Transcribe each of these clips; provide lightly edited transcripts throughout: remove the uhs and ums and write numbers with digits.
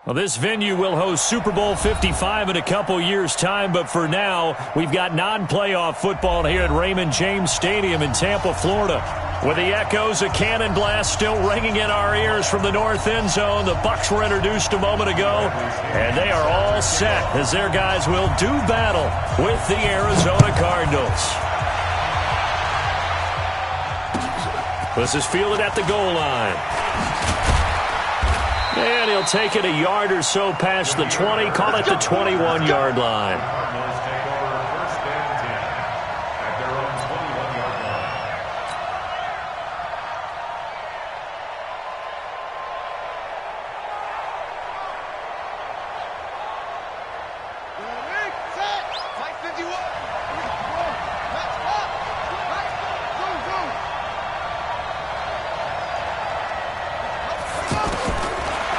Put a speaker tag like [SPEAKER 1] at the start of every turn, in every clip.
[SPEAKER 1] Well, this venue will host Super Bowl 55 in a couple years' time, but for now, we've got non-playoff football here at Raymond James Stadium in Tampa, Florida. With the echoes of cannon blast still ringing in our ears from the north end zone, the Bucs were introduced a moment ago, and they are all set as their guys will do battle with the Arizona Cardinals. This is fielded at the goal line. And he'll take it a yard or so past the 20, call it the 21-yard line.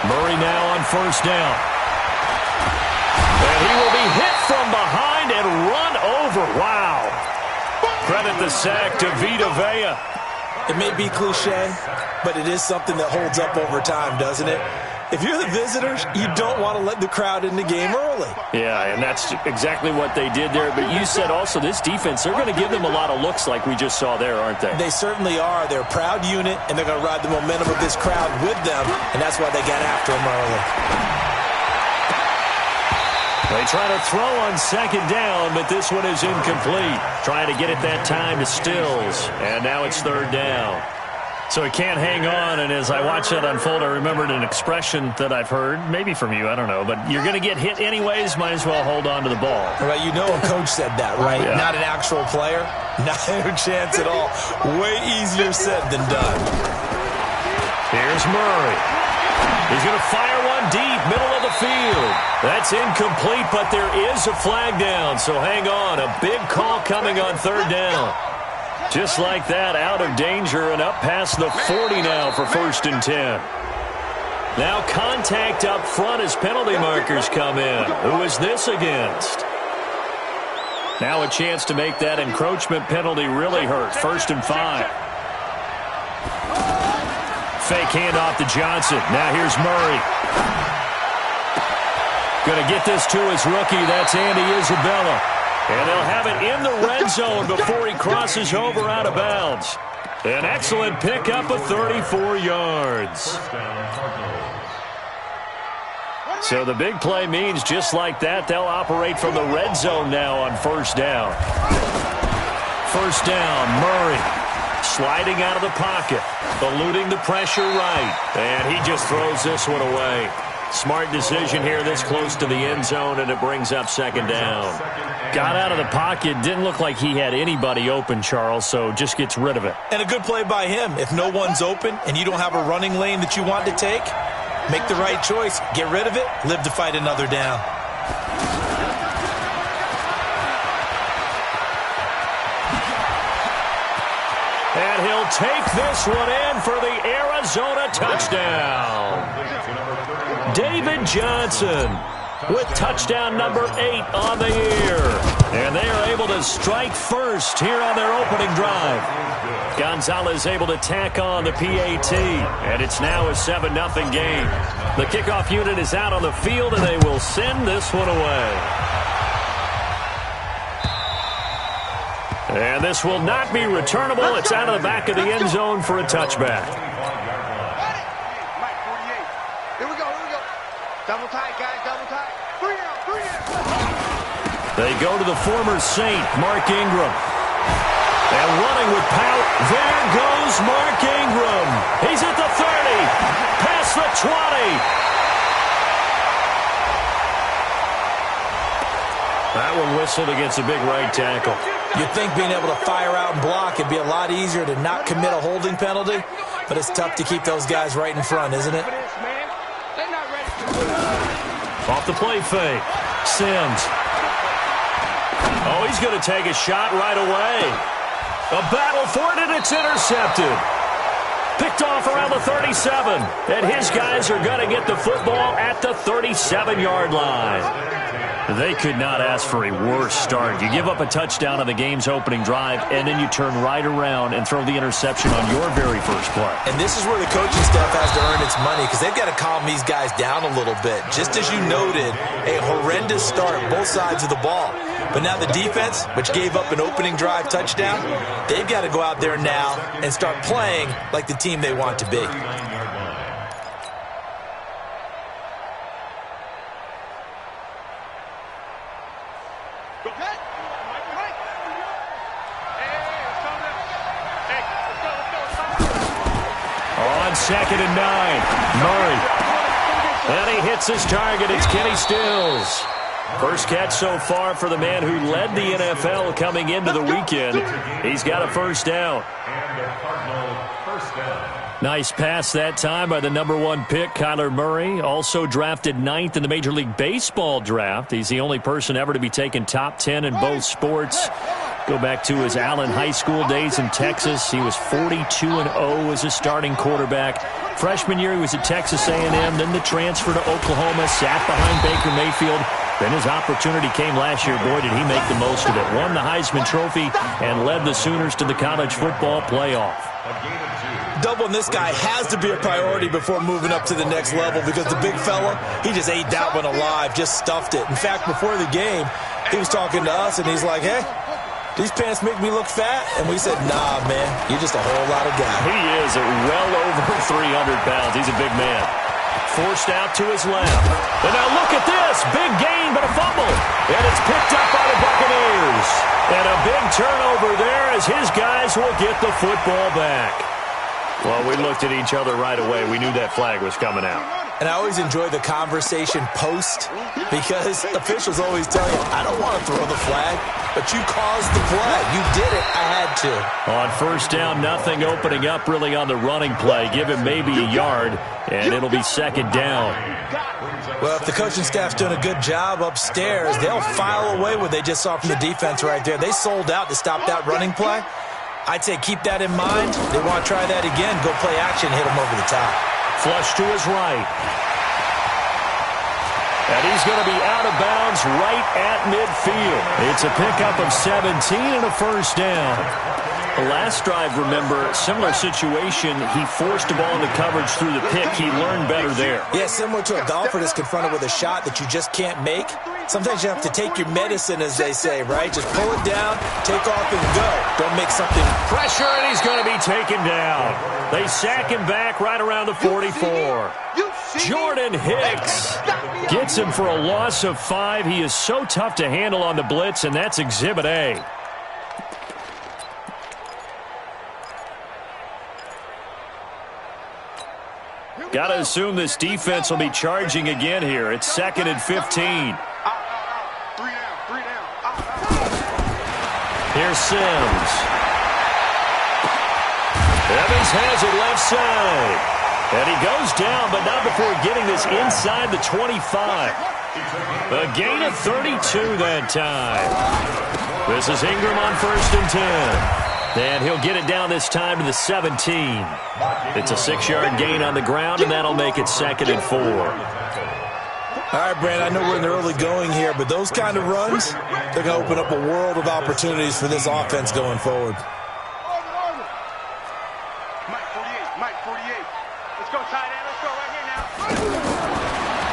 [SPEAKER 1] Murray now on first down. And he will be hit from behind and run over. Wow. Credit the sack to Vita Vea.
[SPEAKER 2] It may be cliche, but it is something that holds up over time, doesn't it? If you're the visitors, you don't want to let the crowd in the game early.
[SPEAKER 1] Yeah, and that's exactly what they did there. But you said also this defense, they're going to give them a lot of looks like we just saw there, aren't they?
[SPEAKER 2] They certainly are. They're a proud unit, and they're going to ride the momentum of this crowd with them, and that's why they got after them early.
[SPEAKER 1] They try to throw on second down, but this one is incomplete. Trying to get it that time to Stills, and now it's third down. So he can't hang on, and as I watch that unfold, I remembered an expression that I've heard, maybe from you, I don't know, but you're going to get hit anyways, might as well hold on to the ball.
[SPEAKER 2] Right, you know a coach said that, right? Yeah. Not an actual player. Not a chance at all. Way easier said than done.
[SPEAKER 1] Here's Murray. He's going to fire one deep, middle of the field. That's incomplete, but there is a flag down, so hang on. A big call coming on third down. Just like that, out of danger and up past the 40 now for 1st and 10. Now contact up front as penalty markers come in. Who is this against? Now a chance to make that encroachment penalty really hurt. 1st and 5. Fake handoff to Johnson. Now here's Murray. Going to get this to his rookie. That's Andy Isabella. And they'll have it in the red zone before he crosses over out of bounds. An excellent pickup of 34 yards. So the big play means just like that, they'll operate from the red zone now on first down. First down, Murray. Sliding out of the pocket. Eluding the pressure right. And he just throws this one away. Smart decision here this close to the end zone, and it brings up second down. Got out of the pocket. Didn't look like he had anybody open, Charles, so just gets rid of it.
[SPEAKER 2] And a good play by him. If no one's open and you don't have a running lane that you want to take, make the right choice. Get rid of it. Live to fight another down.
[SPEAKER 1] And he'll take this one in for the Arizona touchdown. David Johnson with touchdown number 8 on the year. And they are able to strike first here on their opening drive. Gonzalez able to tack on the PAT. And it's now a 7-0 game. The kickoff unit is out on the field, and they will send this one away. And this will not be returnable. It's out of the back of the end zone for a touchback.
[SPEAKER 3] Double tight, guys, double tight. 3 out.
[SPEAKER 1] They go to the former Saint, Mark Ingram. And running with power, there goes Mark Ingram. He's at the 30, past the 20. That one whistled against a big right tackle.
[SPEAKER 2] You'd think being able to fire out and block would be a lot easier to not commit a holding penalty, but it's tough to keep those guys right in front, isn't it?
[SPEAKER 1] Off the play fake. Sims. Oh, he's going to take a shot right away. A battle for it, and it's intercepted. Picked off around the 37. And his guys are going to get the football at the 37-yard line. They could not ask for a worse start. You give up a touchdown on the game's opening drive, and then you turn right around and throw the interception on your very first play.
[SPEAKER 2] And this is where the coaching staff has to earn its money, because they've got to calm these guys down a little bit. Just as you noted, a horrendous start, both sides of the ball. But now the defense, which gave up an opening drive touchdown, they've got to go out there now and start playing like the team they want to be.
[SPEAKER 1] On 2nd and 9, Murray. And he hits his target. It's Kenny Stills. First catch so far for the man who led the NFL coming into the weekend. He's got a first down. Nice pass that time by the #1 pick, Kyler Murray. Also drafted 9th in the Major League Baseball draft. He's the only person ever to be taken top 10 in both sports. Go back to his Allen High School days in Texas. He was 42-0 as a starting quarterback. Freshman year, he was at Texas A&M. Then the transfer to Oklahoma, sat behind Baker Mayfield. Then his opportunity came last year. Boy, did he make the most of it. Won the Heisman Trophy and led the Sooners to the college football playoff.
[SPEAKER 2] Doubling this guy has to be a priority before moving up to the next level, because the big fella, he just ate that one alive, just stuffed it. In fact, before the game, he was talking to us, and he's like, hey, these pants make me look fat? And we said, nah, man, you're just a whole lot of guy.
[SPEAKER 1] He is at well over 300 pounds. He's a big man. Forced out to his left. And now look at this. Big gain, but a fumble. And it's picked up by the Buccaneers. And a big turnover there as his guys will get the football back. Well, we looked at each other right away. We knew that flag was coming out.
[SPEAKER 2] And I always enjoy the conversation post, because officials always tell you, I don't want to throw the flag, but you caused the play. You did it. I had to.
[SPEAKER 1] On first down, nothing opening up really on the running play. Give him maybe a yard, and it'll be 2nd down.
[SPEAKER 2] Well, if the coaching staff's doing a good job upstairs, they'll file away what they just saw from the defense right there. They sold out to stop that running play. I'd say keep that in mind. They want to try that again. Go play action, hit them over the top.
[SPEAKER 1] Flush to his right. And he's going to be out of bounds right at midfield. It's a pickup of 17 and a first down. The last drive, remember, similar situation. He forced the ball into coverage through the pick. He learned better there.
[SPEAKER 2] Yeah, similar to a golfer that's confronted with a shot that you just can't make. Sometimes you have to take your medicine, as they say, right? Just pull it down, take off, and go. Don't make something.
[SPEAKER 1] Pressure, and he's going to be taken down. They sack him back right around the 44. Jordan Hicks gets him for a loss of 5. He is so tough to handle on the blitz, and that's Exhibit A. Got to assume this defense will be charging again here. It's 2nd and 15. Here's Sims. Evans has it left side. And he goes down, but not before getting this inside the 25. A gain of 32 that time. This is Ingram on 1st and 10. And he'll get it down this time to the 17. It's a 6-yard gain on the ground, and that'll make it 2nd and 4.
[SPEAKER 2] All right, Brandon, I know we're in the early going here, but those kind of runs, they're going to open up a world of opportunities for this offense going forward.
[SPEAKER 3] Mike 48. Let's go tight end. Let's go right here now.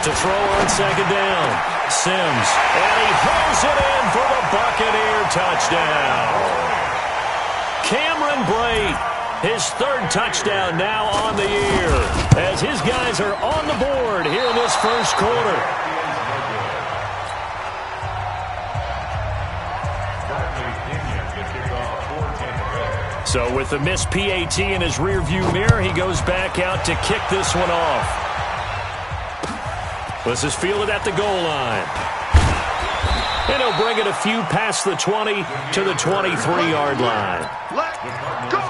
[SPEAKER 1] To throw on 2nd down. Sims. And he throws it in for the Buccaneer touchdown. Cameron Brate, his 3rd touchdown now on the year, as his guys are on the board here in this first quarter. So with the missed PAT in his rearview mirror, he goes back out to kick this one off. This is fielded at the goal line. And he'll bring it a few past the 20 to the 23-yard line.
[SPEAKER 3] Let's go.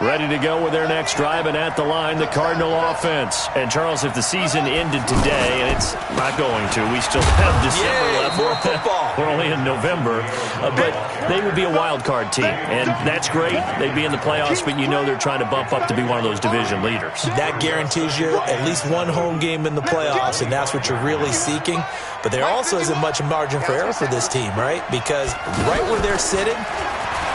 [SPEAKER 1] Ready to go with their next drive, and at the line, the Cardinal offense. And, Charles, if the season ended today, and it's not going to, we still have December left.
[SPEAKER 2] More football.
[SPEAKER 1] We're only in November. But they would be a wild card team, and that's great. They'd be in the playoffs, but you know they're trying to bump up to be one of those division leaders.
[SPEAKER 2] That guarantees you at least one home game in the playoffs, and that's what you're really seeking. But there also isn't much margin for error for this team, right? Because right where they're sitting,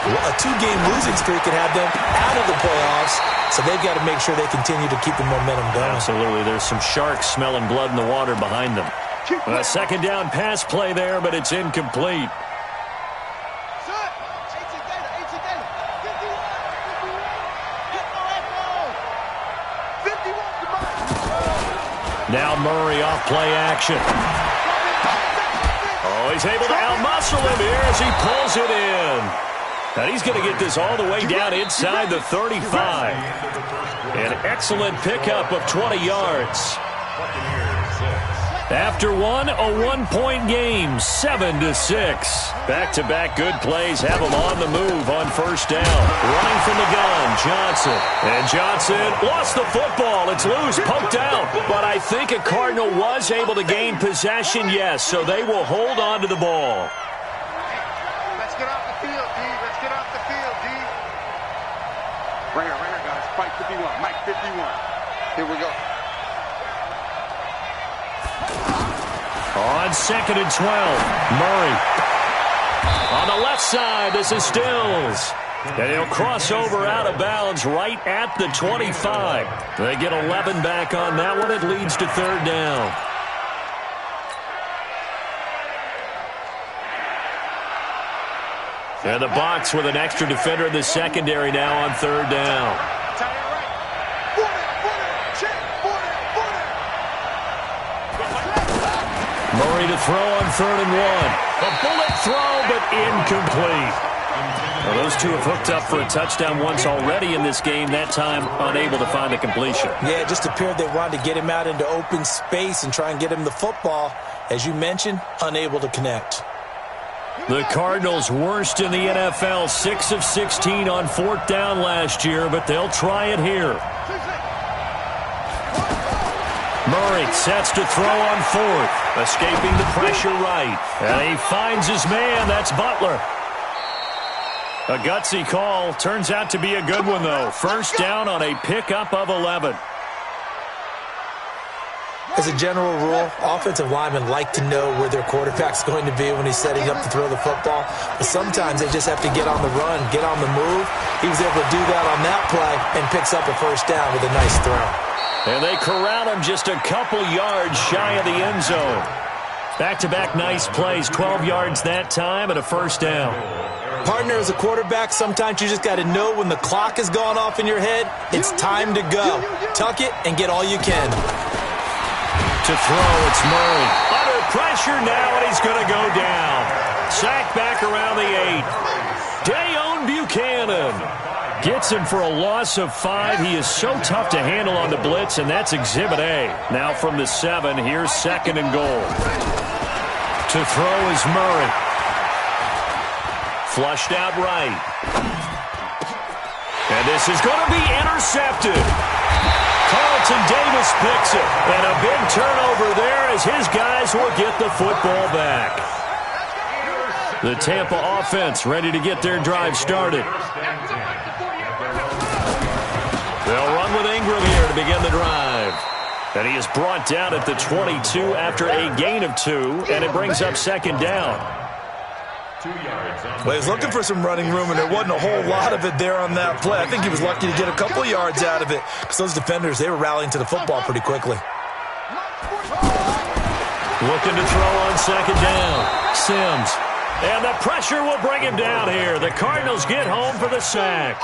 [SPEAKER 2] a 2-game losing streak could have them out of the playoffs, so they've got to make sure they continue to keep the momentum going.
[SPEAKER 1] Absolutely. There's some sharks smelling blood in the water behind them. A second down pass play there, but it's incomplete. Now Murray off play action. Oh, he's able to outmuscle him here as he pulls it in. And he's going to get this all the way down inside the 35. An excellent pickup of 20 yards. After one, a 1-point game, 7-6. Back-to-back good plays have him on the move on first down. Running from the gun, Johnson. And Johnson lost the football. It's loose, poked out. But I think a Cardinal was able to gain possession, yes, so they will hold on to the ball.
[SPEAKER 3] Let's get off the field, D. Let's get off the field, D. Right here, guys. Mike 51. Mike 51. Here we go.
[SPEAKER 1] On 2nd and 12, Murray. On the left side, this is Stills. And he'll cross over out of bounds right at the 25. They get 11 back on that one. It leads to third down. And the box with an extra defender in the secondary now on third down. Murray to throw on 3rd and 1. A bullet throw, but incomplete. Well, those two have hooked up for a touchdown once already in this game, that time unable to find a completion.
[SPEAKER 2] Yeah, it just appeared they wanted to get him out into open space and try and get him the football. As you mentioned, unable to connect.
[SPEAKER 1] The Cardinals worst in the NFL, 6 of 16 on 4th down last year, but they'll try it here. Murray sets to throw on 4th, escaping the pressure right. And he finds his man. That's Butler. A gutsy call. Turns out to be a good one, though. First down on a pickup of 11.
[SPEAKER 2] As a general rule, offensive linemen like to know where their quarterback's going to be when he's setting up to throw the football. But sometimes they just have to get on the run, get on the move. He was able to do that on that play and picks up a first down with a nice throw.
[SPEAKER 1] And they corral him just a couple yards shy of the end zone. Back-to-back nice plays, 12 yards that time and a first down.
[SPEAKER 2] Partner, as a quarterback, sometimes you just got to know when the clock has gone off in your head, it's time to go. Tuck it and get all you can.
[SPEAKER 1] To throw, it's Murray. Under pressure now, and he's going to go down. Sacked back around the 8. Dayon Buchanan gets him for a loss of 5. He is so tough to handle on the blitz, and that's Exhibit A. Now from the 7, here's 2nd and goal. To throw is Murray. Flushed out right. And this is going to be intercepted. Carlton Davis picks it. And a big turnover there as his guys will get the football back. The Tampa offense ready to get their drive started. They'll run with Ingram here to begin the drive. And he is brought down at the 22 after a gain of 2, and it brings up 2nd down.
[SPEAKER 2] Well, he was looking for some running room, and there wasn't a whole lot of it there on that play. I think he was lucky to get a couple yards out of it because those defenders, they were rallying to the football pretty quickly.
[SPEAKER 1] Looking to throw on 2nd down. Sims. And the pressure will bring him down here. The Cardinals get home for the sack.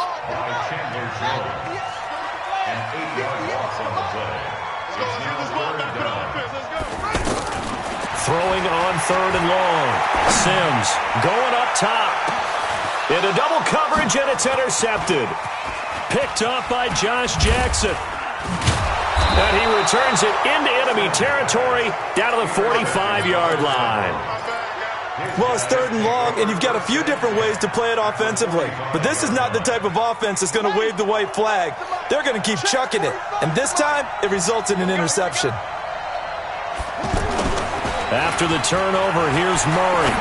[SPEAKER 1] Throwing on 3rd and long. Sims going up top. Into double coverage, and it's intercepted. Picked up by Josh Jackson. And he returns it into enemy territory down to the 45-yard line.
[SPEAKER 2] Well, it's 3rd and long, and you've got a few different ways to play it offensively. But this is not the type of offense that's going to wave the white flag. They're going to keep chucking it. And this time, it results in an interception.
[SPEAKER 1] After the turnover, here's Murray.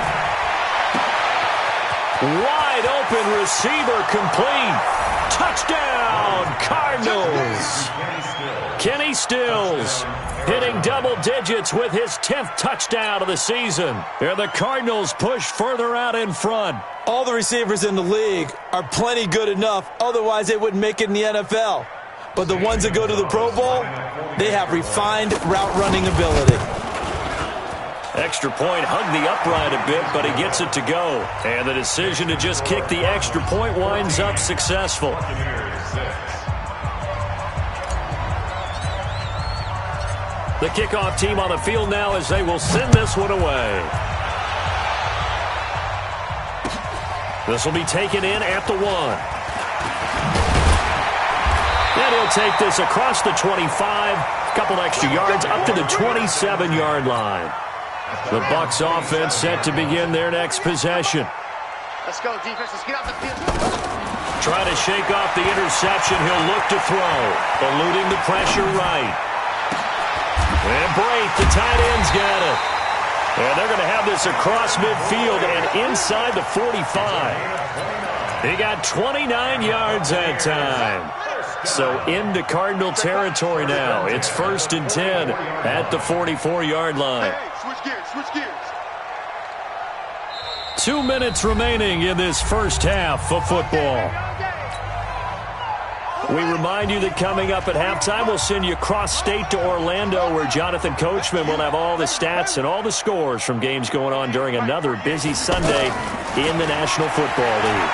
[SPEAKER 1] Wide open receiver complete. Touchdown, Cardinals. Kenny Stills hitting double digits with his 10th touchdown of the season. And the Cardinals push further out in front.
[SPEAKER 2] All the receivers in the league are plenty good enough. Otherwise, they wouldn't make it in the NFL. But the ones that go to the Pro Bowl, they have refined route running ability.
[SPEAKER 1] Extra point hugged the upright a bit, but he gets it to go. And the decision to just kick the extra point winds up successful. The kickoff team on the field now as they will send this one away. This will be taken in at the 1. And he'll take this across the 25. A couple extra yards up to the 27-yard line. The Bucs offense set to begin their next possession.
[SPEAKER 3] Let's go, defense. Let's get out the field.
[SPEAKER 1] Trying to shake off the interception. He'll look to throw. Eluding the pressure right. And Brate, the tight end's got it. And they're going to have this across midfield and inside the 45. He got 29 yards that time. So into Cardinal territory now. It's 1st and 10 at the 44-yard line.
[SPEAKER 3] Hey, switch gears, switch gears.
[SPEAKER 1] 2 minutes remaining in this first half of football. We remind you that coming up at halftime, we'll send you cross-state to Orlando, where Jonathan Coachman will have all the stats and all the scores from games going on during another busy Sunday in the National Football League.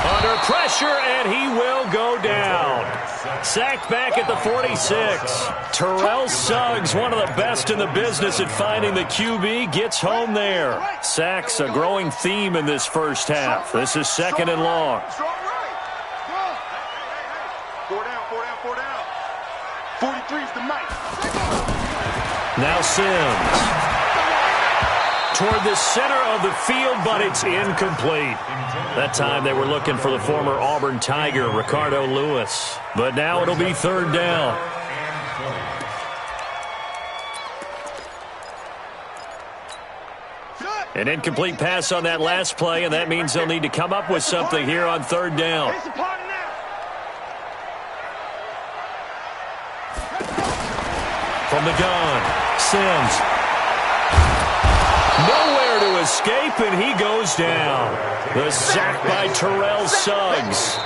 [SPEAKER 1] Under pressure, and he will go down. Sacked back at the 46. Terrell Suggs, one of the best in the business at finding the QB, gets home there. Sacks a growing theme in this first half. This is 2nd and long.
[SPEAKER 3] 4 down. 43's the mic.
[SPEAKER 1] Now Sims. Toward the center of the field, but it's incomplete. That time they were looking for the former Auburn Tiger, Ricardo Lewis. But now it'll be 3rd down. An incomplete pass on that last play, and that means they'll need to come up with something here on 3rd down. From the gun, Sims. Nowhere to escape, and he goes down. The sack by Terrell Suggs.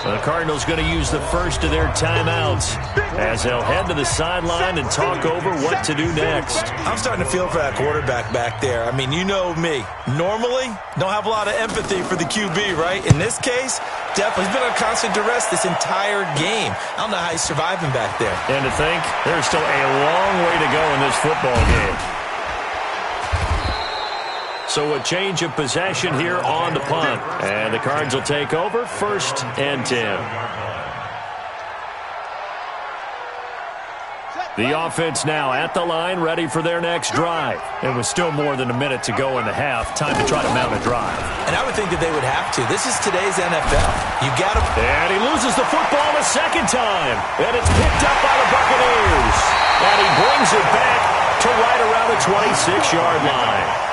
[SPEAKER 1] The Cardinals going to use the first of their timeouts as they'll head to the sideline and talk over what to do next.
[SPEAKER 2] I'm starting to feel for that quarterback back there. I mean, you know me. Normally, don't have a lot of empathy for the QB, right? In this case, definitely he's been on constant duress this entire game. I don't know how he's surviving back there.
[SPEAKER 1] And to think, there's still a long way to go in this football game. So a change of possession here on the punt. And the Cards will take over 1st and 10. The offense now at the line, ready for their next drive. It was still more than a minute to go in the half. Time to try to mount a drive.
[SPEAKER 2] And I would think that they would have to. This is today's NFL. You got to...
[SPEAKER 1] And he loses the football a second time. And it's picked up by the Buccaneers. And he brings it back to right around the 26-yard line.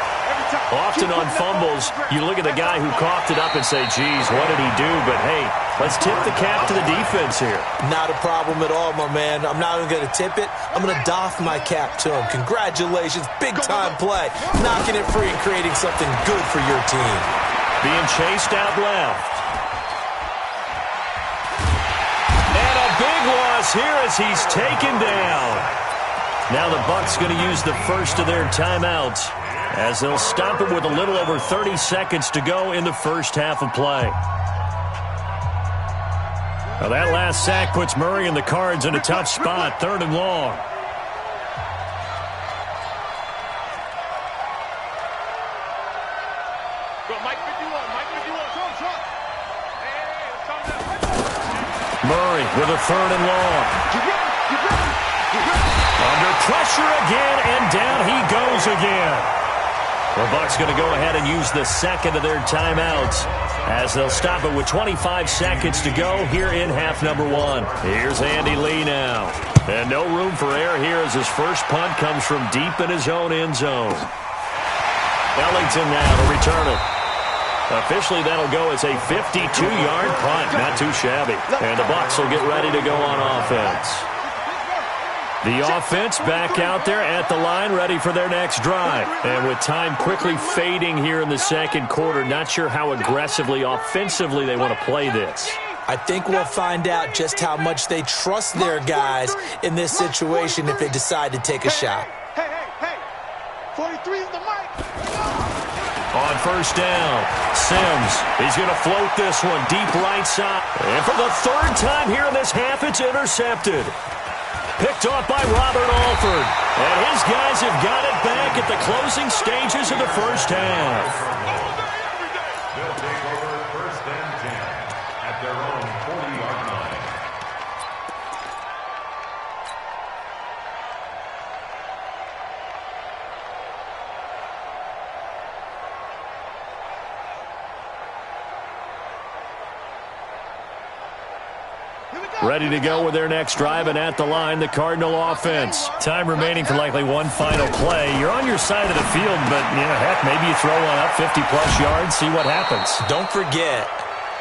[SPEAKER 1] Often on fumbles, you look at the guy who coughed it up and say, geez, what did he do? But, hey, let's tip the cap to the defense here.
[SPEAKER 2] Not a problem at all, my man. I'm not even going to tip it. I'm going to doff my cap to him. Congratulations. Big-time play. Knocking it free and creating something good for your team.
[SPEAKER 1] Being chased out left. And a big loss here as he's taken down. Now the Bucs going to use the first of their timeouts, as they'll stop it with a little over 30 seconds to go in the first half of play. Now that last sack puts Murray and the Cards in a tough spot, 3rd and long. Murray with a 3rd and long. Under pressure again, and down he goes again. The Bucs going to go ahead and use the second of their timeouts as they'll stop it with 25 seconds to go here in half number one. Here's Andy Lee now. And no room for error here as his first punt comes from deep in his own end zone. Ellington now to return it. Officially, that'll go as a 52-yard punt. Not too shabby. And the Bucs will get ready to go on offense. The offense back out there at the line, ready for their next drive. And with time quickly fading here in the second quarter, not sure how aggressively, offensively they want to play this.
[SPEAKER 2] I think we'll find out just how much they trust their guys in this situation if they decide to take a shot.
[SPEAKER 3] Hey. 43 is the mic.
[SPEAKER 1] On first down, Sims, he's going to float this one deep right side. And for the third time here in this half, it's intercepted. Picked off by Robert Alford. And his guys have got it back at the closing stages of the first half.
[SPEAKER 4] They'll take over first and 10 at their own 40-yard line.
[SPEAKER 1] Ready to go with their next drive, and at the line, the Cardinal offense. Time remaining for likely one final play. You're on your side of the field, but, heck, maybe you throw one up 50-plus yards, see what happens.
[SPEAKER 2] Don't forget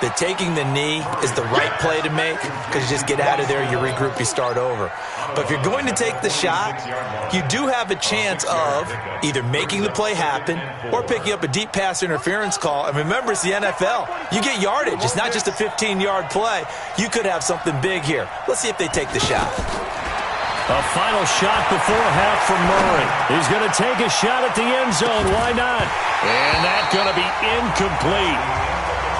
[SPEAKER 2] that taking the knee is the right play to make because you just get out of there, you regroup, you start over. But if you're going to take the shot, you do have a chance of either making the play happen or picking up a deep pass interference call. And remember, it's the NFL. You get yardage. It's not just a 15-yard play. You could have something big here. Let's see if they take the shot.
[SPEAKER 1] A final shot before half from Murray. He's going to take a shot at the end zone. Why not? And that's going to be incomplete.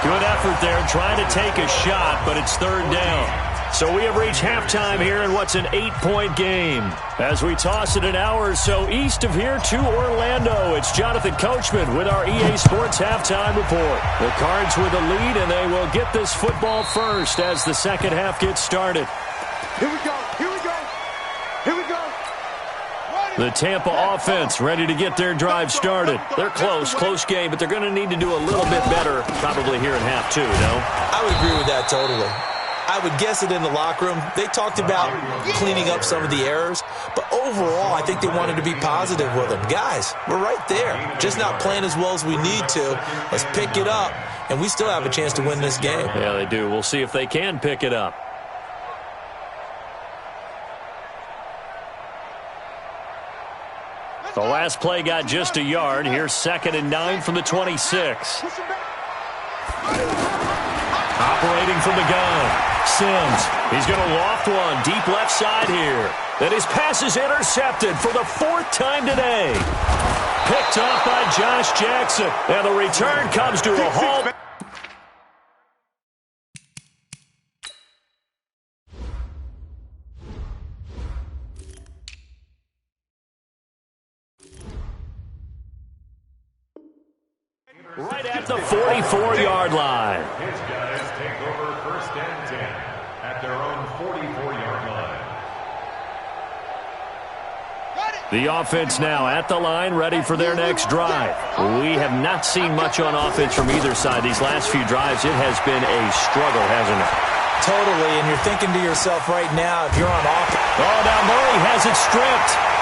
[SPEAKER 1] Good effort there trying to take a shot, but it's third down. So we have reached halftime here in what's an 8-point game. As we toss it an hour or so east of here to Orlando, it's Jonathan Coachman with our EA Sports Halftime Report. The Cards with the lead, and they will get this football first as the second half gets started.
[SPEAKER 3] Here we go.
[SPEAKER 1] The Tampa offense ready to get their drive started. They're close game, but they're going to need to do a little bit better probably here in half two, no?
[SPEAKER 2] I would agree with that totally. I would guess it in the locker room. They talked about cleaning up some of the errors, but overall, I think they wanted to be positive with them. Guys, we're right there. Just not playing as well as we need to. Let's pick it up, and we still have a chance to win this game.
[SPEAKER 1] Yeah, they do. We'll see if they can pick it up. The last play got just a yard. Here's 2nd and 9 from the 26. Operating from the gun. Sims, he's going to loft one deep left side here. Then his pass is intercepted for the 4th time today. Picked off by Josh Jackson. And the return comes to a halt. Right at the 44-yard line.
[SPEAKER 4] His guys take over first and 10 at their own 44-yard line.
[SPEAKER 1] The offense now at the line, ready for their next drive. We have not seen much on offense from either side. These last few drives, it has been a struggle, hasn't it?
[SPEAKER 2] Totally, and you're thinking to yourself right now, if you're on offense.
[SPEAKER 1] Oh, now Murray has it stripped.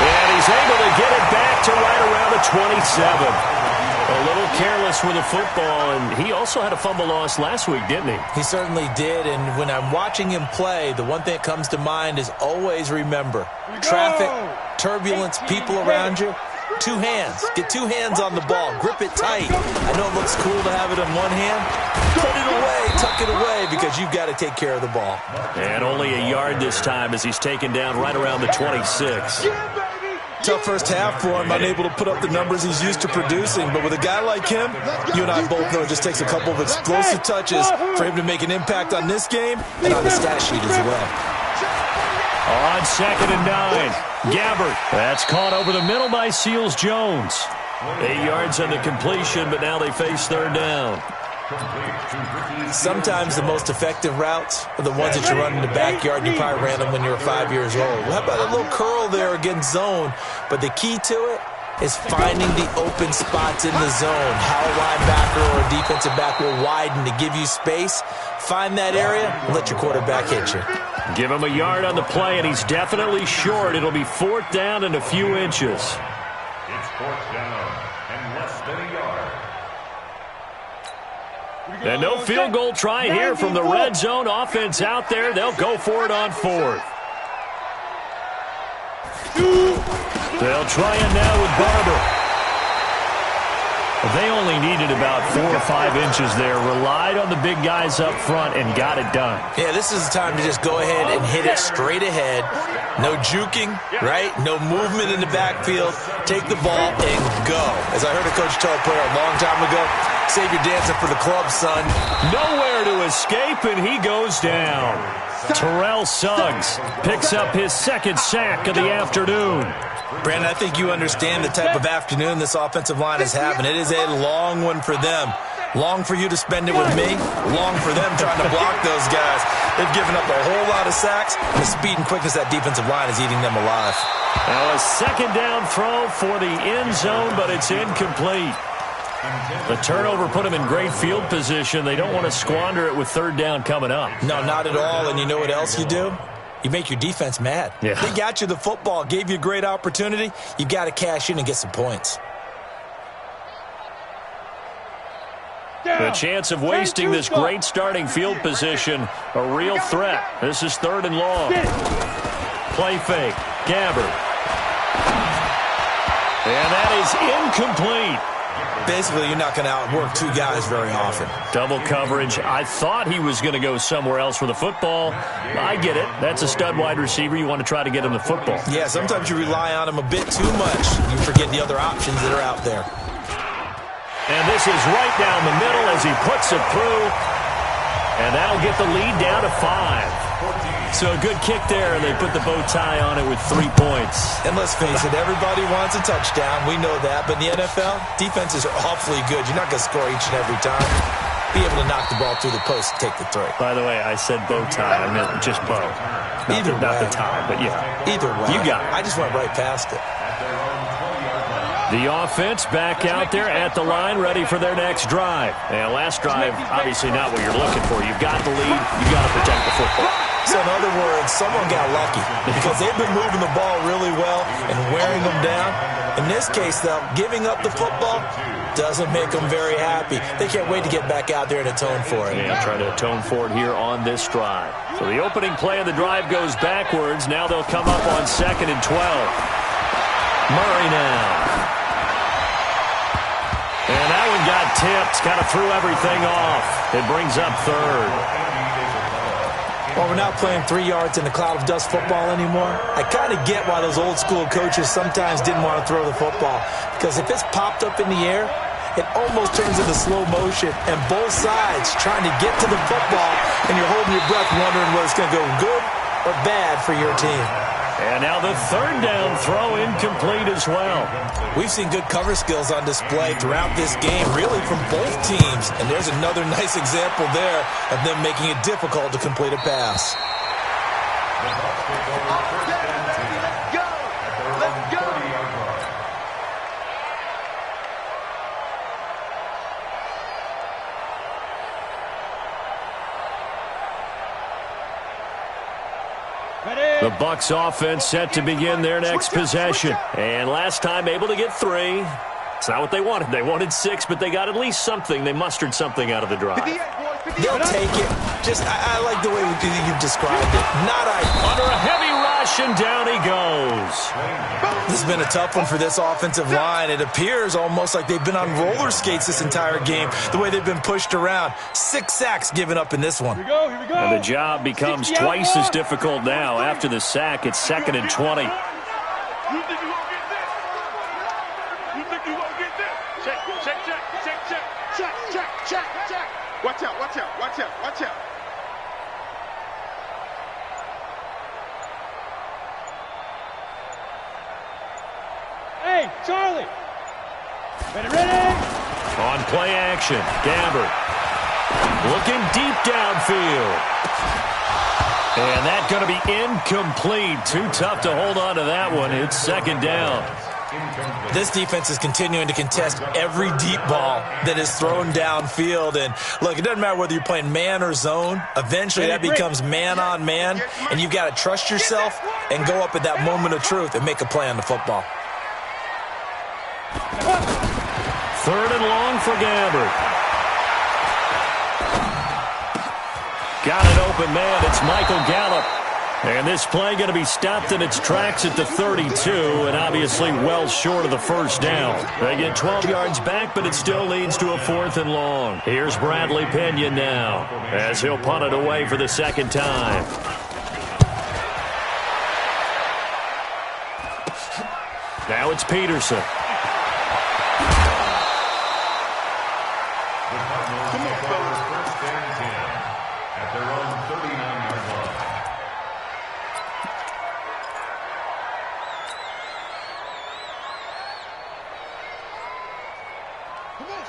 [SPEAKER 1] And he's able to get it back to right around the 27. A little careless with the football, and he also had a fumble loss last week, didn't he?
[SPEAKER 2] He certainly did, and when I'm watching him play, the one thing that comes to mind is always remember, traffic, turbulence, people around you, 2 hands. Get 2 hands on the ball. Grip it tight. I know it looks cool to have it in one hand. Put it away, tuck it away, because you've got to take care of the ball.
[SPEAKER 1] And only a yard this time as he's taken down right around the 26.
[SPEAKER 2] Tough first half for him, unable to put up the numbers he's used to producing. But with a guy like him, you and I both know it just takes a couple of explosive touches for him to make an impact on this game and on the stat sheet as well.
[SPEAKER 1] On 2nd and 9, Gabbert. That's caught over the middle by Seals-Jones. 8 yards on the completion, but now they face third down.
[SPEAKER 2] Sometimes the most effective routes are the ones that you run in the backyard, and you probably ran them when you were 5 years old. Well, how about a little curl there against zone? But the key to it is finding the open spots in the zone. How a linebacker or a defensive back will widen to give you space. Find that area and let your quarterback hit you.
[SPEAKER 1] Give him a yard on the play, and he's definitely short. It'll be 4th down and a few inches.
[SPEAKER 4] It's 4th down and less than a yard.
[SPEAKER 1] And no field goal try here from the red zone. Offense out there. They'll go for it on 4th. They'll try it now with Barber. They only needed about 4 or 5 inches there. Relied on the big guys up front and got it done.
[SPEAKER 2] Yeah, this is the time to just go ahead and hit it straight ahead. No juking, right? No movement in the backfield. Take the ball and go. As I heard a coach tell a player a long time ago, save your dancing for the club, son.
[SPEAKER 1] Nowhere to escape, and he goes down. Terrell Suggs picks up his 2nd sack of the afternoon.
[SPEAKER 2] Brandon, I think you understand the type of afternoon this offensive line is having. It is a long one for them. Long for you to spend it with me. Long for them trying to block those guys. They've given up a whole lot of sacks. The speed and quickness of that defensive line is eating them alive.
[SPEAKER 1] Now a 2nd down throw for the end zone, but it's incomplete. The turnover put them in great field position. They don't want to squander it with 3rd down coming up.
[SPEAKER 2] No, not at all. And you know what else you do? You make your defense mad.
[SPEAKER 1] Yeah.
[SPEAKER 2] They got you the football, gave you a great opportunity. You got to cash in and get some points.
[SPEAKER 1] The chance of wasting this great starting field position, a real threat. This is 3rd and long. Play fake. Gabbard. And that is incomplete.
[SPEAKER 2] Basically, you're not going to outwork 2 guys very often.
[SPEAKER 1] Double coverage. I thought he was going to go somewhere else for the football. I get it. That's a stud wide receiver. You want to try to get him the football.
[SPEAKER 2] Yeah, sometimes you rely on him a bit too much. You forget the other options that are out there.
[SPEAKER 1] And this is right down the middle as he puts it through. And that'll get the lead down to 5. So a good kick there, and they put the bow tie on it with 3 points.
[SPEAKER 2] And let's face it, everybody wants a touchdown. We know that. But in the NFL, defenses are awfully good. You're not going to score each and every time. Be able to knock the ball through the post and take the throw.
[SPEAKER 1] By the way, I said bow tie. I meant just bow. Not the tie, but yeah.
[SPEAKER 2] Either way.
[SPEAKER 1] You got it.
[SPEAKER 2] I just went right past it.
[SPEAKER 1] The offense back out there at the line, ready for their next drive. And last drive, obviously not what you're looking for. You've got the lead. You've got to protect the football.
[SPEAKER 2] So in other words, someone got lucky because they've been moving the ball really well and wearing them down. In this case, though, giving up the football doesn't make them very happy. They can't wait to get back out there and atone for it.
[SPEAKER 1] Yeah, try to atone for it here on this drive. So the opening play of the drive goes backwards. Now they'll come up on 2nd and 12. Murray now. And that one got tipped, kind of threw everything off. It brings up 3rd.
[SPEAKER 2] Well, we're not playing 3 yards in the cloud of dust football anymore. I kind of get why those old school coaches sometimes didn't want to throw the football. Because if it's popped up in the air, it almost turns into slow motion. And both sides trying to get to the football, and you're holding your breath wondering whether it's going to go good or bad for your team.
[SPEAKER 1] And now the 3rd down throw incomplete as well.
[SPEAKER 2] We've seen good cover skills on display throughout this game, really from both teams. And there's another nice example there of them making it difficult to complete a pass.
[SPEAKER 3] Let's go!
[SPEAKER 1] The Bucs offense set to begin their next possession. And last time able to get 3. It's not what they wanted. They wanted 6, but they got at least something. They mustered something out of the drive.
[SPEAKER 2] They'll take it. I like the way you've described it.
[SPEAKER 1] Under a heavy rush, and down he goes.
[SPEAKER 2] This has been a tough one for this offensive line. It appears almost like they've been on roller skates this entire game, the way they've been pushed around. 6 sacks given up in this one.
[SPEAKER 3] Here we go.
[SPEAKER 1] And the job becomes twice as difficult now. After the sack, it's 2nd and 20.
[SPEAKER 3] You think you won't get this? You think you won't get this? Check. Watch out. Hey, Charlie. Ready?
[SPEAKER 1] On play action, Gabbard. Looking deep downfield. And that's going to be incomplete. Too tough to hold on to that one. It's second down.
[SPEAKER 2] This defense is continuing to contest every deep ball that is thrown downfield. And, look, it doesn't matter whether you're playing man or zone. Eventually, that becomes man-on-man, and you've got to trust yourself and go up at that moment of truth and make a play on the football.
[SPEAKER 1] Third and long for Gabbert. Got an open man. It's Michael Gallup. And this play going to be stopped in its tracks at the 32, and obviously well short of the first down. They get 12 yards back, but it still leads to a 4th and long. Here's Bradley Pinion now, as he'll punt it away for the second time. Now it's Peterson.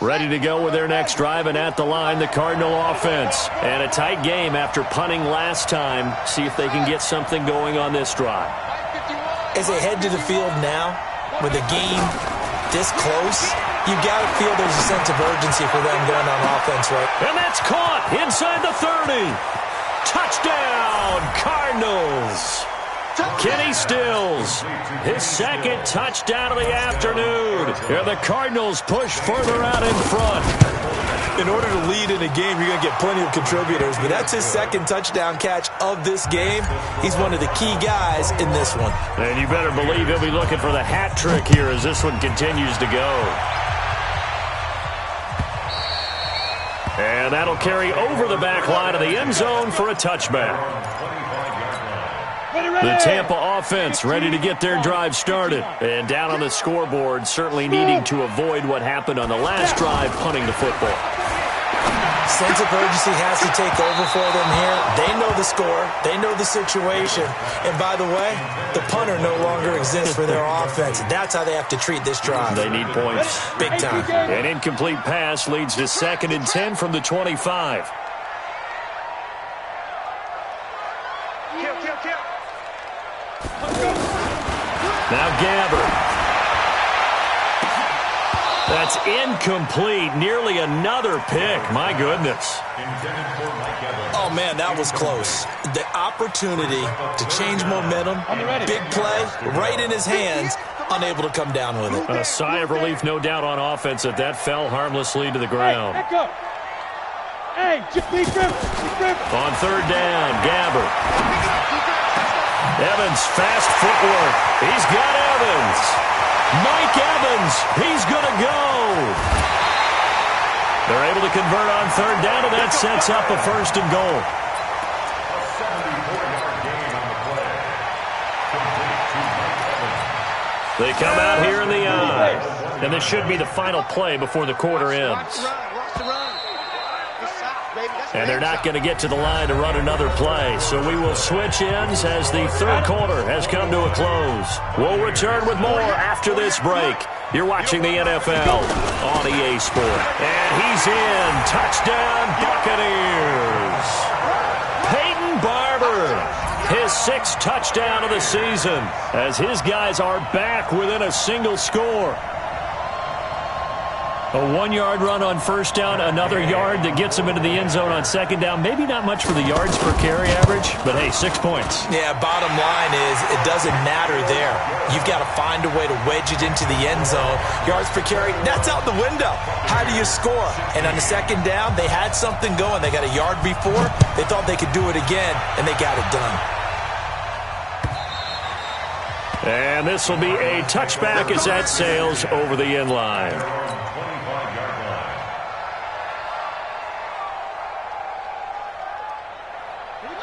[SPEAKER 1] Ready to go with their next drive, and at the line, the Cardinal offense. And a tight game after punting last time. See if they can get something going on this drive.
[SPEAKER 2] As they head to the field now, with a game this close, you've got to feel there's a sense of urgency for them going on offense, right?
[SPEAKER 1] And that's caught inside the 30. Touchdown, Cardinals. Kenny Stills, his second touchdown of the afternoon. And the Cardinals push further out in front.
[SPEAKER 2] In order to lead in a game, you're going to get plenty of contributors, but that's his second touchdown catch of this game. He's one of the key guys in this one.
[SPEAKER 1] And you better believe he'll be looking for the hat trick here as this one continues to go. And that'll carry over the back line of the end zone for a touchback. The Tampa offense ready to get their drive started. And down on the scoreboard, certainly needing to avoid what happened on the last drive, punting the football.
[SPEAKER 2] Sense of urgency has to take over for them here. They know the score. They know the situation. And by the way, the punter no longer exists for their offense. That's how they have to treat this drive.
[SPEAKER 1] They need points.
[SPEAKER 2] Big time.
[SPEAKER 1] An incomplete pass leads to 2nd and 10 from the 25. Now Gabbert. That's incomplete. Nearly another pick. My goodness.
[SPEAKER 2] Oh, man, that was close. The opportunity to change momentum, big play, right in his hands, unable to come down with it.
[SPEAKER 1] A sigh of relief, no doubt, on offense that fell harmlessly to the ground. On third down, Gabbert. Evans, fast footwork. He's got Evans. Mike Evans, he's going to go. They're able to convert on third down, and that sets up a 1st and goal.
[SPEAKER 4] A 74-yard gain on the play. Complete to Mike Evans.
[SPEAKER 1] They come out here in the eye. And this should be the final play before the quarter ends. And they're not going to get to the line to run another play. So we will switch ends as the third quarter has come to a close. We'll return with more after this break. You're watching the NFL on EA Sport. And he's in. Touchdown, Buccaneers. Peyton Barber, his 6th touchdown of the season, as his guys are back within a single score. A 1-yard run on first down, another yard that gets him into the end zone on second down. Maybe not much for the yards per carry average, but hey, 6 points.
[SPEAKER 2] Yeah, bottom line is it doesn't matter there. You've got to find a way to wedge it into the end zone. Yards per carry, that's out the window. How do you score? And on the second down, they had something going. They got a yard before. They thought they could do it again, and they got it done.
[SPEAKER 1] And this will be a touchback as that sails over the end line.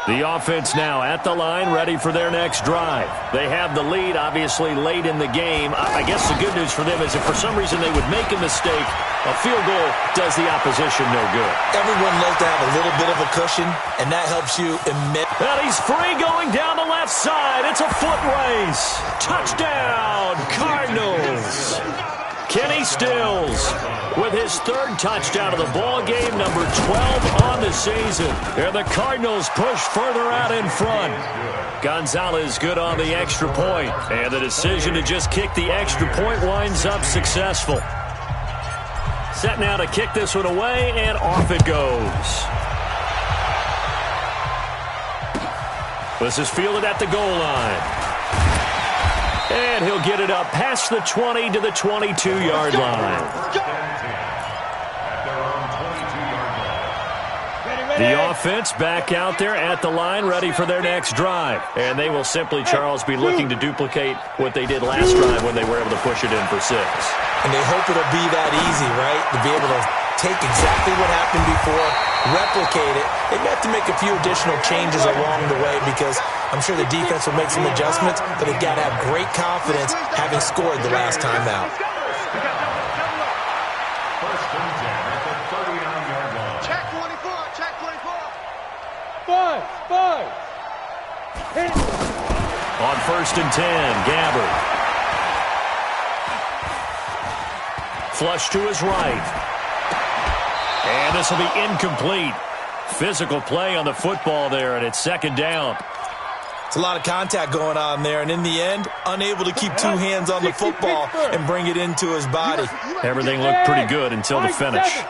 [SPEAKER 1] The offense now at the line, ready for their next drive. They have the lead, obviously, late in the game. I guess the good news for them is if for some reason they would make a mistake, a field goal does the opposition no good.
[SPEAKER 2] Everyone loves to have a little bit of a cushion, and that helps you emit.
[SPEAKER 1] And he's free going down the left side. It's a foot race. Touchdown, Cardinals. Kenny Stills with his third touchdown of the ball game, number 12 on the season. And the Cardinals push further out in front. Gonzalez good on the extra point, and the decision to just kick the extra point winds up successful. Set now to kick this one away, and off it goes. This is fielded at the goal line. And he'll get it up past the 20 to the 22-yard line. The offense back out there at the line, ready for their next drive. And they will simply, Charles, be looking to duplicate what they did last drive when they were able to push it in for 6.
[SPEAKER 2] And they hope it'll be that easy, right? To be able to take exactly what happened before, replicate it. They may have to make a few additional changes along the way because I'm sure the defense will make some adjustments, but they've got to have great confidence having scored the last time out.
[SPEAKER 1] On 1st and 10, Gabbard. Flush to his right. And this will be incomplete. Physical play on the football there, and it's 2nd down.
[SPEAKER 2] It's a lot of contact going on there, and in the end, unable to keep 2 hands on the football and bring it into his body.
[SPEAKER 1] Everything looked pretty good until the finish.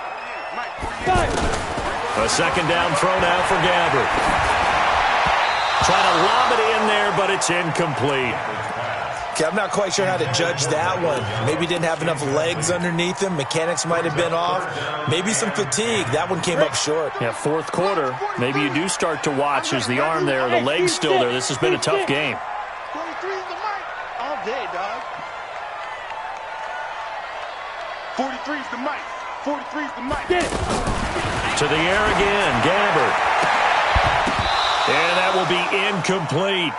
[SPEAKER 1] A 2nd down throw now for Gabbard. Trying to lob it in there, but it's incomplete.
[SPEAKER 2] Okay, I'm not quite sure how to judge that one. Maybe didn't have enough legs underneath him. Mechanics might have been off. Maybe some fatigue. That one came up short.
[SPEAKER 1] Yeah, 4th quarter. Maybe you do start to watch as the arm there, the leg's still there. This has been a tough game.
[SPEAKER 3] 43's the mic. All day, dog. 43's the mic. 43's the mic.
[SPEAKER 1] To the air again, Gabbard. And that will be incomplete.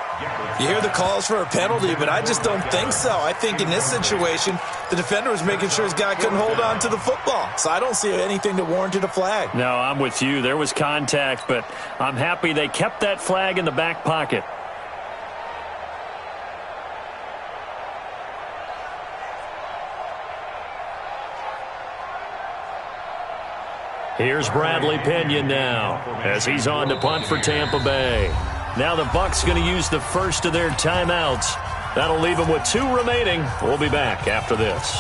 [SPEAKER 2] You hear the calls for a penalty, but I just don't think so. I think in this situation, the defender was making sure his guy couldn't hold on to the football. So I don't see anything that warranted a flag.
[SPEAKER 1] No, I'm with you. There was contact, but I'm happy they kept that flag in the back pocket. Here's Bradley Pinion now as he's on to punt for Tampa Bay. Now the Bucs going to use the first of their timeouts. That'll leave them with 2 remaining. We'll be back after this.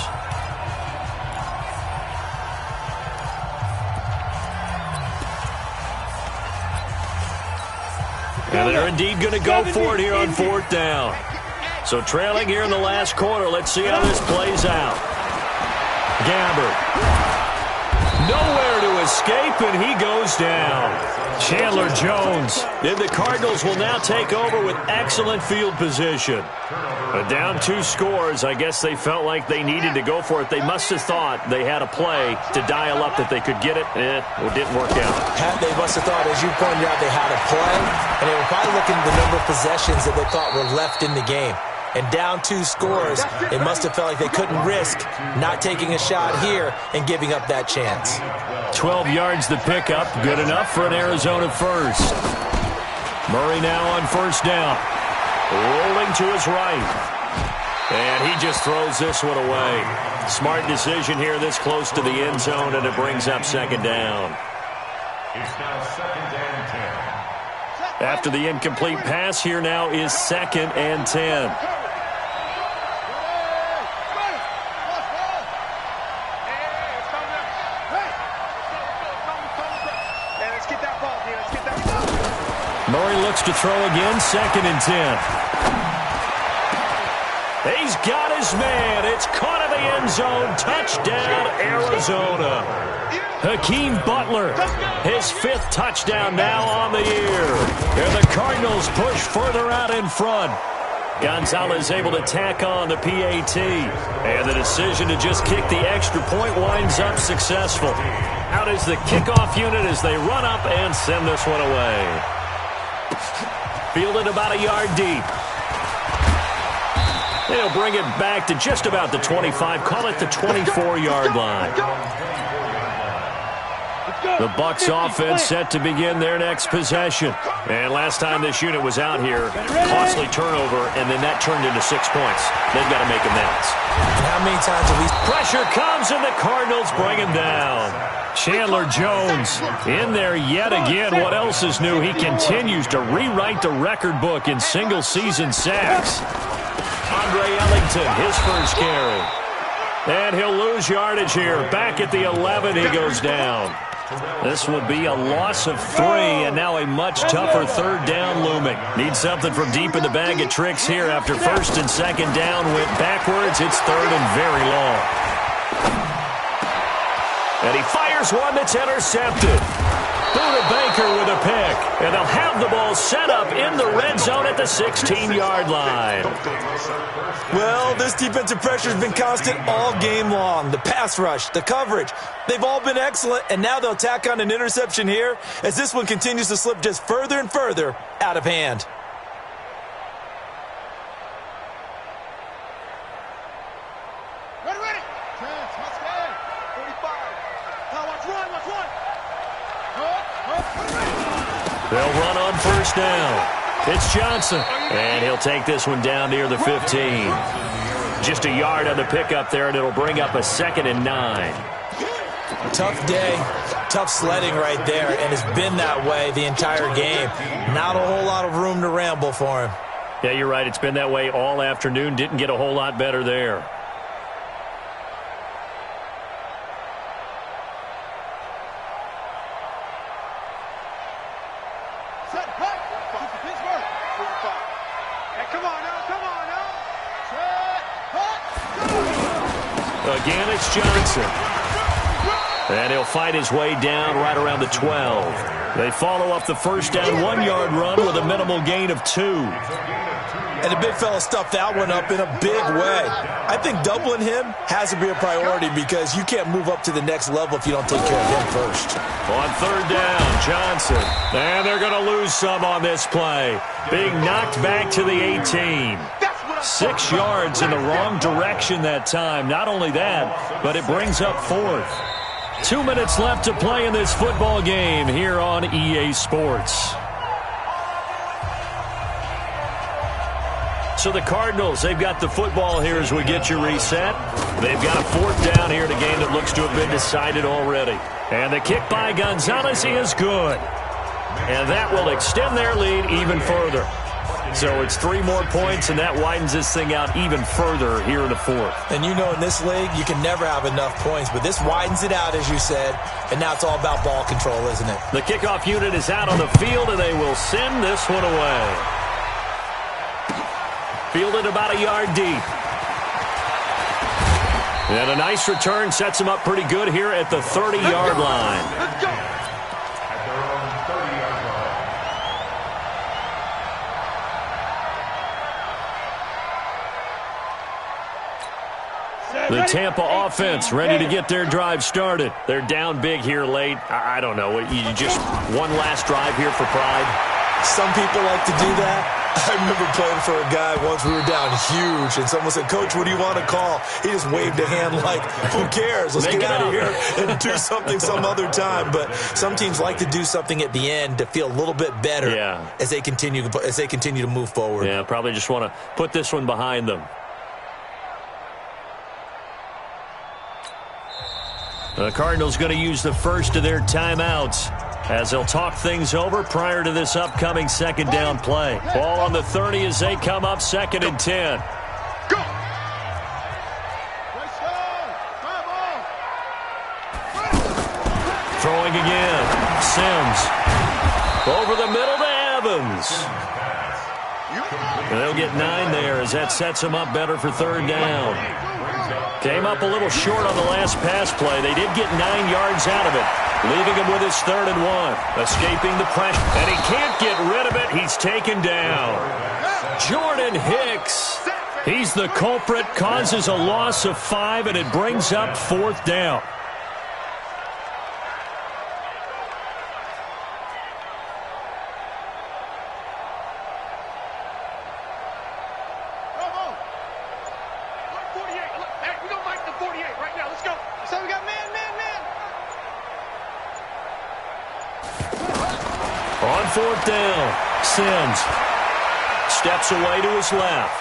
[SPEAKER 1] And they're indeed going to go for it here on 4th down. So trailing here in the last quarter. Let's see how this plays out. Gabbard. Nowhere to escape, and he goes down. Chandler Jones. And the Cardinals will now take over with excellent field position. But down 2 scores, I guess they felt like they needed to go for it. They must have thought they had a play to dial up that they could get it. It didn't work out.
[SPEAKER 2] They must have thought, as you pointed out, they had a play, and they were probably looking at the number of possessions that they thought were left in the game. And down 2 scores, it must have felt like they couldn't risk not taking a shot here and giving up that chance.
[SPEAKER 1] 12 yards the pickup, good enough for an Arizona first. Murray now on 1st down. Rolling to his right. And he just throws this one away. Smart decision here this close to the end zone, and it brings up 2nd down.
[SPEAKER 4] It's now 2nd and 10.
[SPEAKER 1] After the incomplete pass, here now is 2nd and 10. Murray looks to throw again, 2nd and 10. He's got his man. It's caught in the end zone. Touchdown, Arizona. Hakeem Butler, his 5th touchdown now on the year. And the Cardinals push further out in front. Gonzalez able to tack on the PAT. And the decision to just kick the extra point winds up successful. Out is the kickoff unit as they run up and send this one away. Fielded about a yard deep. They'll bring it back to just about the 25. Call it the 24-yard line. The Bucs offense set to begin their next possession. And last time this unit was out here, costly turnover, and then that turned into 6 points. They've got to make amends.
[SPEAKER 2] And how many times have we...
[SPEAKER 1] Pressure comes, and the Cardinals bring him down. Chandler Jones in there yet again. What else is new? He continues to rewrite the record book in single-season sacks. Andre Ellington, his first carry. And he'll lose yardage here. Back at the 11, he goes down. This will be a loss of 3, and now a much tougher third down looming. Need something from deep in the bag of tricks here after first and second down went backwards. It's third and very long. And he fires one that's intercepted. Buda Baker with a pick. And they'll have the ball set up in the red zone at the 16-yard line.
[SPEAKER 2] Well, this defensive pressure has been constant all game long. The pass rush, the coverage, they've all been excellent, and now they'll tack on an interception here as this one continues to slip just further and further out of hand.
[SPEAKER 3] Ready. Chance, let's go. 45. Now watch run.
[SPEAKER 1] They'll run on first down. It's Johnson, and he'll take this one down near the 15. Just a yard on the pickup there, and it'll bring up a 2nd and 9.
[SPEAKER 2] Tough day, tough sledding right there, and it's been that way the entire game. Not a whole lot of room to ramble for him.
[SPEAKER 1] Yeah, you're right. It's been that way all afternoon. Didn't get a whole lot better there. Again, it's Johnson. And he'll fight his way down right around the 12. They follow up the first down 1-yard run with a minimal gain of 2.
[SPEAKER 2] And the big fella stuffed that one up in a big way. I think doubling him has to be a priority because you can't move up to the next level if you don't take care of him first.
[SPEAKER 1] On third down, Johnson. And they're going to lose some on this play. Being knocked back to the 18. 6 yards in the wrong direction that time. Not only that, but it brings up 4th. 2 minutes left to play in this football game here on EA Sports. So the Cardinals, they've got the football here as we get you reset. They've got a 4th down here in a game that looks to have been decided already. And the kick by Gonzalez is good. And that will extend their lead even further. So it's 3 more points, and that widens this thing out even further here in the 4th.
[SPEAKER 2] And you know in this league, you can never have enough points, but this widens it out, as you said, and now it's all about ball control, isn't it?
[SPEAKER 1] The kickoff unit is out on the field, and they will send this one away. Fielded about a yard deep. And a nice return sets him up pretty good here at the 30-yard line.
[SPEAKER 3] Let's go.
[SPEAKER 4] At their own 30-yard line.
[SPEAKER 1] The Tampa offense ready to get their drive started. They're down big here late. I don't know. You just one last drive here for pride.
[SPEAKER 2] Some people like to do that. I remember playing for a guy once. We were down huge, and someone said, "Coach, what do you want to call?" He just waved a hand like, "Who cares? Let's get out of here and do something some other time." But some teams like to do something at the end to feel a little bit better as they continue to move forward.
[SPEAKER 1] Yeah, probably just want to put this one behind them. The Cardinals going to use the first of their timeouts as they'll talk things over prior to this upcoming 2nd down play. Ball on the 30 as they come up 2nd and 10.
[SPEAKER 3] Go.
[SPEAKER 1] Throwing again. Sims. Over the middle to Evans. And they'll get 9 there as that sets them up better for 3rd down. Came up a little short on the last pass play. They did get 9 yards out of it, leaving him with his 3rd and 1. Escaping the pressure, and he can't get rid of it. He's taken down. Jordan Hicks, he's the culprit, causes a loss of 5, and it brings up 4th down. 4th down. Sims steps away to his left.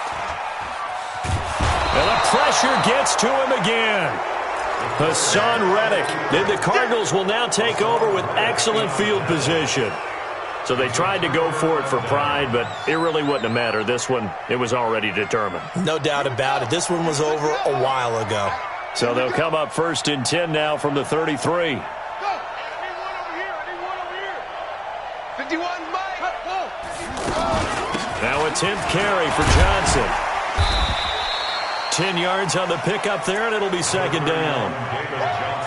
[SPEAKER 1] And the pressure gets to him again. Hassan Reddick. And the Cardinals will now take over with excellent field position. So they tried to go for it for pride, but it really wouldn't have mattered. This one, it was already determined.
[SPEAKER 2] No doubt about it. This one was over a while ago.
[SPEAKER 1] So they'll come up 1st and 10 now from the 33. Now a 10th carry for Johnson. 10 yards on the pickup there, and it'll be 2nd down.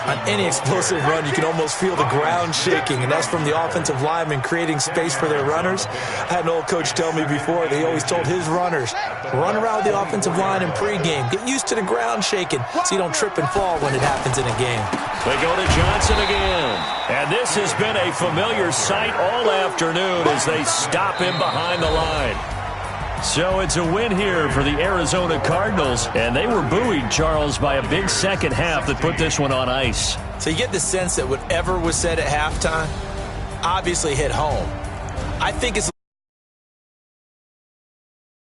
[SPEAKER 2] On any explosive run, you can almost feel the ground shaking, and that's from the offensive linemen creating space for their runners. I had an old coach tell me before, they always told his runners, run around the offensive line in pregame. Get used to the ground shaking so you don't trip and fall when it happens in a game.
[SPEAKER 1] They go to Johnson again. And this has been a familiar sight all afternoon as they stop him behind the line. So it's a win here for the Arizona Cardinals, and they were buoyed, Charles, by a big second half that put this one on ice.
[SPEAKER 2] So you get the sense that whatever was said at halftime obviously hit home. I think it's